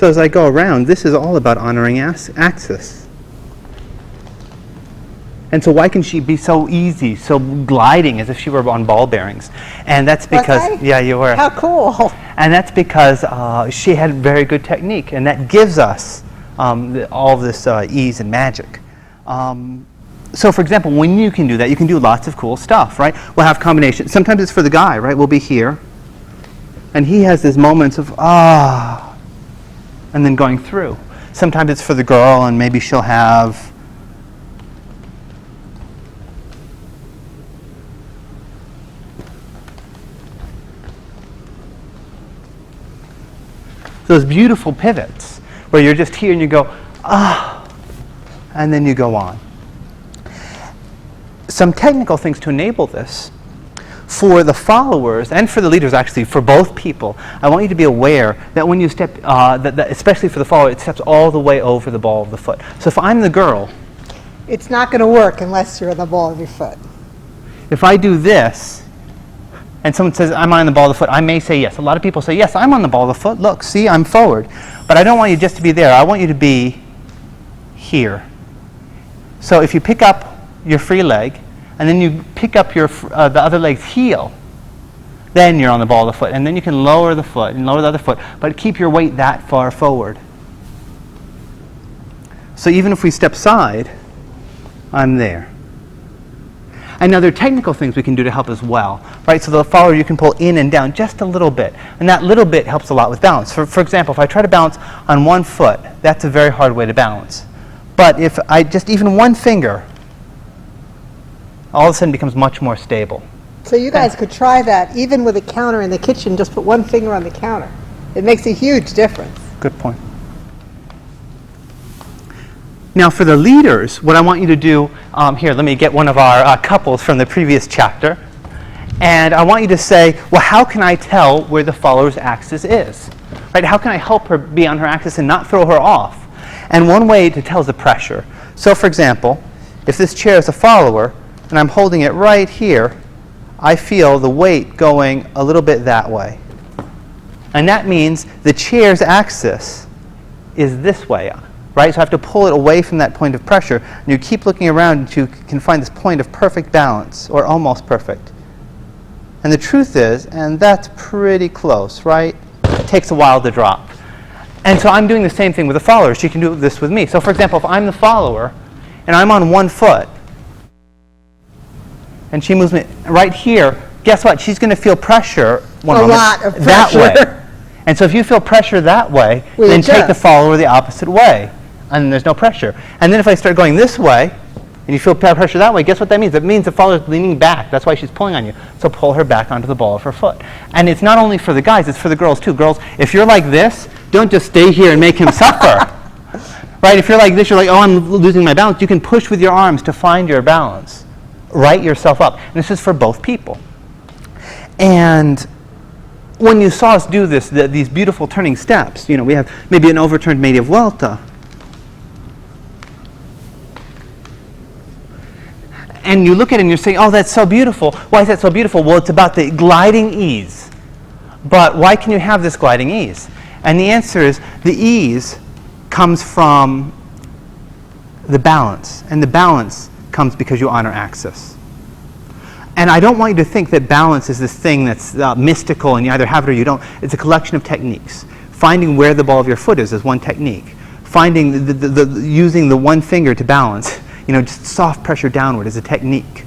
So as I go around, this is all about honoring axis. And so why can she be so easy, so gliding, as if she were on ball bearings? And that's because, Was I? yeah, you were. How cool. And that's because she had very good technique, and that gives us all of this ease and magic. So for example, when you can do that, you can do lots of cool stuff, right? We'll have combinations. Sometimes it's for the guy, right? We'll be here, and he has these moments of, and then going through. Sometimes it's for the girl, and maybe she'll have those beautiful pivots where you're just here and you go, and then you go on. Some technical things to enable this. For the followers and for the leaders, actually, for both people, I want you to be aware that when you step, especially for the follower, it steps all the way over the ball of the foot. So if I'm the girl, It's not going to work unless you're in the ball of your foot. if I do this, and someone says, I'm on the ball of the foot, I may say yes. A lot of people say, yes, I'm on the ball of the foot. Look, see, I'm forward. But I don't want you just to be there. I want you to be here. So if you pick up your free leg, and then you pick up your the other leg's heel, then you're on the ball of the foot. And then you can lower the foot and lower the other foot, but keep your weight that far forward. So even if we step side, I'm there. And now there are technical things we can do to help as well, right? So the follower, you can pull in and down just a little bit. And that little bit helps a lot with balance. For example, if I try to balance on one foot, that's a very hard way to balance. But if I just even one finger, all of a sudden becomes much more stable. So you guys could try that even with a counter in the kitchen. Just put one finger on the counter. It makes a huge difference. Good point. Now for the leaders, what I want you to do, here, let me get one of our couples from the previous chapter. And I want you to say, well, how can I tell where the follower's axis is? Right? How can I help her be on her axis and not throw her off? And one way to tell is the pressure. So for example, if this chair is a follower, and I'm holding it right here, I feel the weight going a little bit that way. And that means the chair's axis is this way, right? So I have to pull it away from that point of pressure. And you keep looking around until you can find this point of perfect balance, or almost perfect. And the truth is, and that's pretty close, right? It takes a while to drop. And so I'm doing the same thing with the followers. You can do this with me. So for example, if I'm the follower, and I'm on one foot, and she moves me right here, guess what? She's going to feel pressure lot of that pressure. way. And so if you feel pressure that way, then take the follower the opposite way, and there's no pressure. And then if I start going this way, and you feel pressure that way, guess what that means? It means the follower is leaning back. That's why she's pulling on you. So pull her back onto the ball of her foot. And it's not only for the guys, it's for the girls too. Girls, if you're like this, don't just stay here and make him suffer. Right? If you're like this, you're like, oh, I'm losing my balance. You can push with your arms to find your balance. Right yourself up. And this is for both people. And when you saw us do this, these beautiful turning steps, we have maybe an overturned media vuelta. And you look at it and you're saying, oh, that's so beautiful. Why is that so beautiful? Well, it's about the gliding ease. But why can you have this gliding ease? And the answer is the ease comes from the balance. And the balance comes because you honor axis. And I don't want you to think that balance is this thing that's mystical and you either have it or you don't. It's a collection of techniques. Finding where the ball of your foot is one technique. Finding using the one finger to balance, just soft pressure downward is a technique.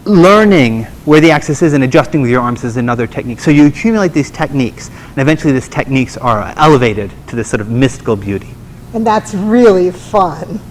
Learning where the axis is and adjusting with your arms is another technique. So you accumulate these techniques, and eventually these techniques are elevated to this sort of mystical beauty. And that's really fun.